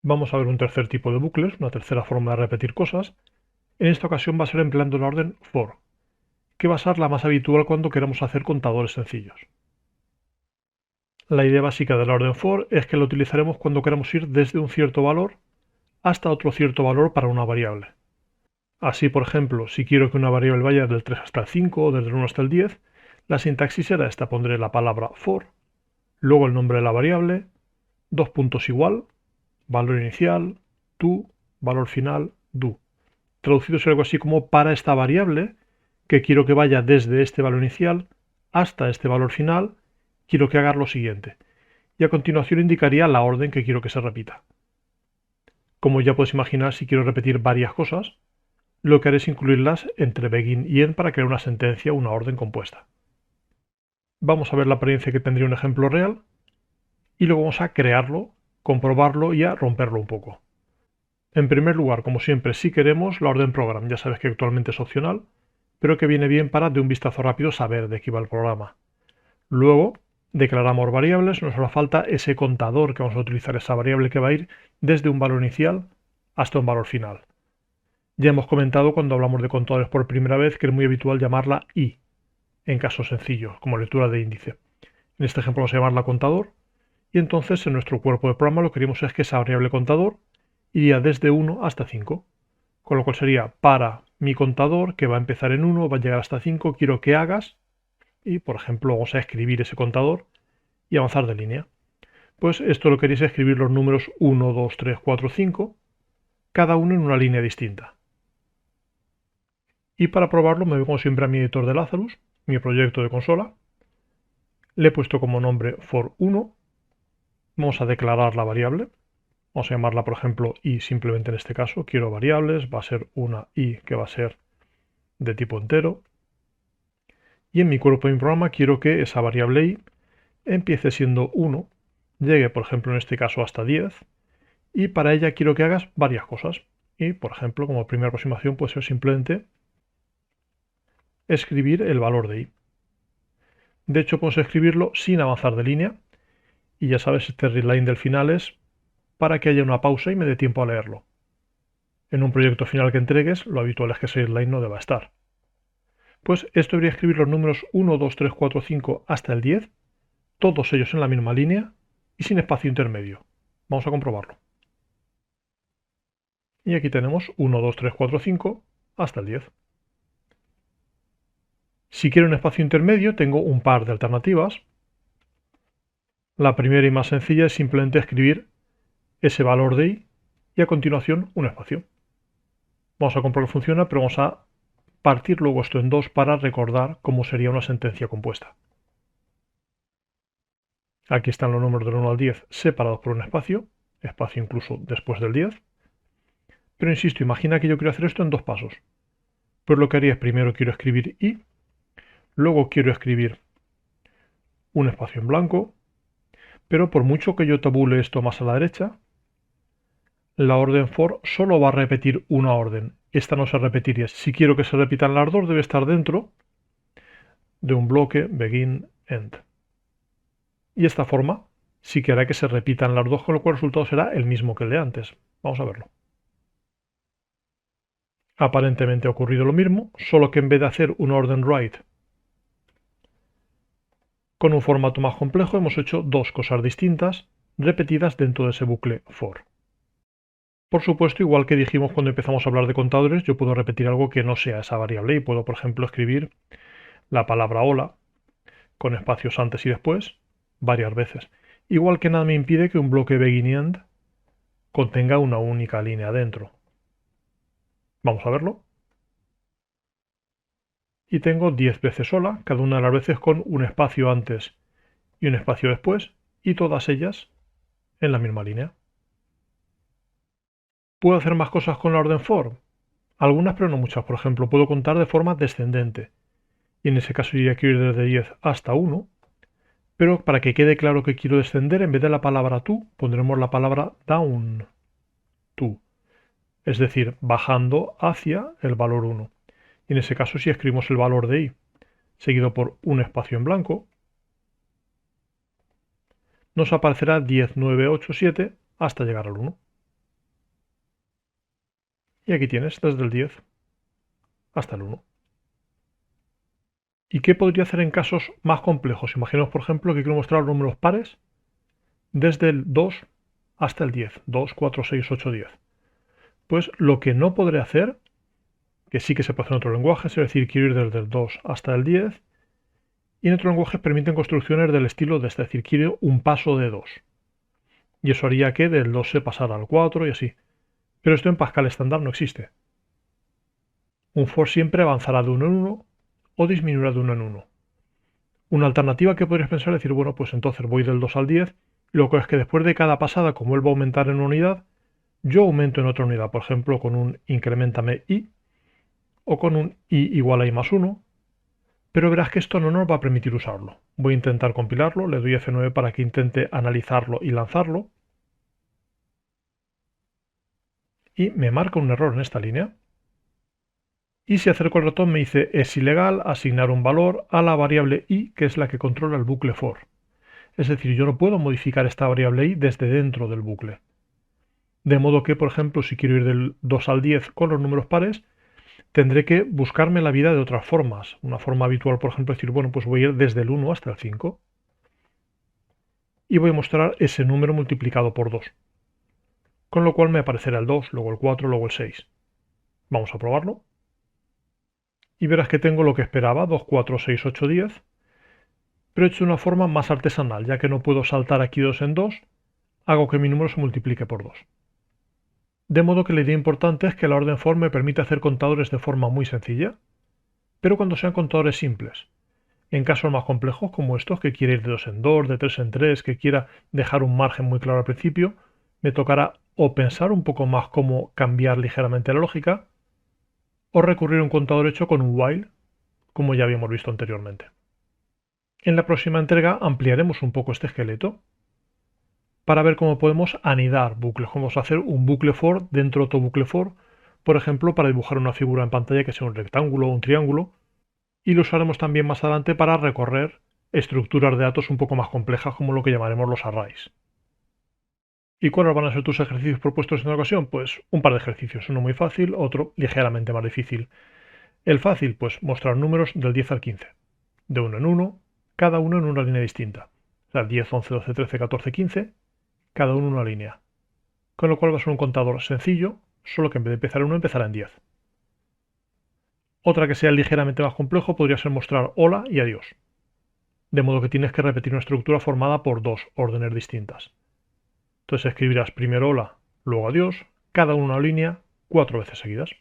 Vamos a ver un tercer tipo de bucles, una tercera forma de repetir cosas. En esta ocasión va a ser empleando la orden for, que va a ser la más habitual cuando queremos hacer contadores sencillos. La idea básica de la orden for es que la utilizaremos cuando queramos ir desde un cierto valor hasta otro cierto valor para una variable. Así, por ejemplo, si quiero que una variable vaya del 3 hasta el 5 o desde el 1 hasta el 10, la sintaxis será esta. Pondré la palabra for, luego el nombre de la variable, dos puntos igual, valor inicial, to, valor final, do. Traducido sería algo así como para esta variable, que quiero que vaya desde este valor inicial hasta este valor final, quiero que haga lo siguiente. Y a continuación indicaría la orden que quiero que se repita. Como ya puedes imaginar, si quiero repetir varias cosas, lo que haré es incluirlas entre begin y end para crear una sentencia o una orden compuesta. Vamos a ver la apariencia que tendría un ejemplo real y luego vamos a crearlo, comprobarlo y a romperlo un poco. En primer lugar, como siempre, si queremos la orden program, ya sabes que actualmente es opcional, pero que viene bien para de un vistazo rápido saber de qué va el programa. Luego, declaramos variables, nos hará falta ese contador que vamos a utilizar, esa variable que va a ir desde un valor inicial hasta un valor final. Ya hemos comentado cuando hablamos de contadores por primera vez que es muy habitual llamarla i, en casos sencillos, como lectura de índice. En este ejemplo vamos a llamarla contador, y entonces en nuestro cuerpo de programa lo que queremos es que esa variable contador iría desde 1 hasta 5, con lo cual sería para mi contador, que va a empezar en 1, va a llegar hasta 5, quiero que hagas, y por ejemplo vamos a escribir ese contador y avanzar de línea. Pues esto lo queréis escribir los números 1, 2, 3, 4, 5, cada uno en una línea distinta. Y para probarlo me vengo siempre a mi editor de Lazarus, mi proyecto de consola, le he puesto como nombre for1, vamos a declarar la variable, vamos a llamarla por ejemplo i simplemente en este caso, quiero variables, va a ser una i que va a ser de tipo entero, y en mi cuerpo de mi programa quiero que esa variable i empiece siendo 1, llegue por ejemplo en este caso hasta 10, y para ella quiero que hagas varias cosas. Y por ejemplo, como primera aproximación puede ser simplemente escribir el valor de i. De hecho, podemos escribirlo sin avanzar de línea, y ya sabes, este readline del final es para que haya una pausa y me dé tiempo a leerlo. En un proyecto final que entregues, lo habitual es que ese readline no deba estar. Pues esto debería escribir los números 1, 2, 3, 4, 5 hasta el 10, todos ellos en la misma línea y sin espacio intermedio. Vamos a comprobarlo. Y aquí tenemos 1, 2, 3, 4, 5 hasta el 10. Si quiero un espacio intermedio, tengo un par de alternativas. La primera y más sencilla es simplemente escribir ese valor de i y a continuación un espacio. Vamos a comprobar que funciona, pero vamos a partir luego esto en dos para recordar cómo sería una sentencia compuesta. Aquí están los números del 1 al 10 separados por un espacio incluso después del 10. Pero insisto, imagina que yo quiero hacer esto en dos pasos. Pues lo que haría es primero quiero escribir i, luego quiero escribir un espacio en blanco, pero por mucho que yo tabule esto más a la derecha, la orden for solo va a repetir una orden. Esta no se repetiría. Si quiero que se repitan las dos, debe estar dentro de un bloque begin end. Y esta forma sí que hará que se repitan las dos, con lo cual el resultado será el mismo que el de antes. Vamos a verlo. Aparentemente ha ocurrido lo mismo, solo que en vez de hacer una orden write con un formato más complejo, hemos hecho dos cosas distintas repetidas dentro de ese bucle for. Por supuesto, igual que dijimos cuando empezamos a hablar de contadores, yo puedo repetir algo que no sea esa variable y puedo, por ejemplo, escribir la palabra hola con espacios antes y después varias veces. Igual que nada me impide que un bloque begin y end contenga una única línea dentro. Vamos a verlo. Y tengo 10 veces hola, cada una de las veces con un espacio antes y un espacio después, y todas ellas en la misma línea. ¿Puedo hacer más cosas con la orden for? Algunas, pero no muchas. Por ejemplo, puedo contar de forma descendente. Y en ese caso iría que ir desde 10 hasta 1. Pero para que quede claro que quiero descender, en vez de la palabra to, pondremos la palabra down to. Es decir, bajando hacia el valor 1. Y en ese caso, si escribimos el valor de i, seguido por un espacio en blanco, nos aparecerá 10, 9, 8, 7 hasta llegar al 1. Y aquí tienes desde el 10 hasta el 1. ¿Y qué podría hacer en casos más complejos? Imaginemos, por ejemplo, que quiero mostrar números pares desde el 2 hasta el 10. 2, 4, 6, 8, 10. Pues lo que no podré hacer, que sí que se puede hacer en otro lenguaje, es decir, quiero ir desde el 2 hasta el 10, y en otros lenguajes permiten construcciones del estilo de este, es decir, quiero un paso de 2. Y eso haría que del 2 se pasara al 4 y así. Pero esto en Pascal estándar no existe. Un for siempre avanzará de 1 en 1 o disminuirá de 1 en 1. Una alternativa que podrías pensar es decir, bueno, pues entonces voy del 2 al 10, lo que es que después de cada pasada, como él va a aumentar en una unidad, yo aumento en otra unidad, por ejemplo, con un incrementame i, o con un i igual a i más 1, pero verás que esto no nos va a permitir usarlo. Voy a intentar compilarlo, le doy F9 para que intente analizarlo y lanzarlo, y me marca un error en esta línea. Y si acerco el ratón me dice es ilegal asignar un valor a la variable i, que es la que controla el bucle for. Es decir, yo no puedo modificar esta variable i desde dentro del bucle. De modo que, por ejemplo, si quiero ir del 2 al 10 con los números pares, tendré que buscarme la vida de otras formas. Una forma habitual, por ejemplo, es decir, bueno, pues voy a ir desde el 1 hasta el 5 y voy a mostrar ese número multiplicado por 2. Con lo cual me aparecerá el 2, luego el 4, luego el 6. Vamos a probarlo. Y verás que tengo lo que esperaba, 2, 4, 6, 8, 10, pero hecho de una forma más artesanal, ya que no puedo saltar aquí 2 en 2, hago que mi número se multiplique por 2. De modo que la idea importante es que la orden for me permite hacer contadores de forma muy sencilla, pero cuando sean contadores simples. En casos más complejos como estos, que quiere ir de 2 en 2, de 3 en 3, que quiera dejar un margen muy claro al principio, me tocará o pensar un poco más cómo cambiar ligeramente la lógica, o recurrir a un contador hecho con un while, como ya habíamos visto anteriormente. En la próxima entrega ampliaremos un poco este esqueleto para ver cómo podemos anidar bucles, cómo vamos a hacer un bucle for dentro de otro bucle for, por ejemplo, para dibujar una figura en pantalla que sea un rectángulo o un triángulo, y lo usaremos también más adelante para recorrer estructuras de datos un poco más complejas como lo que llamaremos los arrays. ¿Y cuáles van a ser tus ejercicios propuestos en la ocasión? Pues un par de ejercicios, uno muy fácil, otro ligeramente más difícil. El fácil, pues mostrar números del 10 al 15, de uno en uno, cada uno en una línea distinta. O sea, 10, 11, 12, 13, 14, 15, cada uno en una línea. Con lo cual va a ser un contador sencillo, solo que en vez de empezar en 1 empezará en 10. Otra que sea ligeramente más complejo podría ser mostrar hola y adiós. De modo que tienes que repetir una estructura formada por dos órdenes distintas. Entonces escribirás primero hola, luego adiós, cada una línea 4 veces seguidas.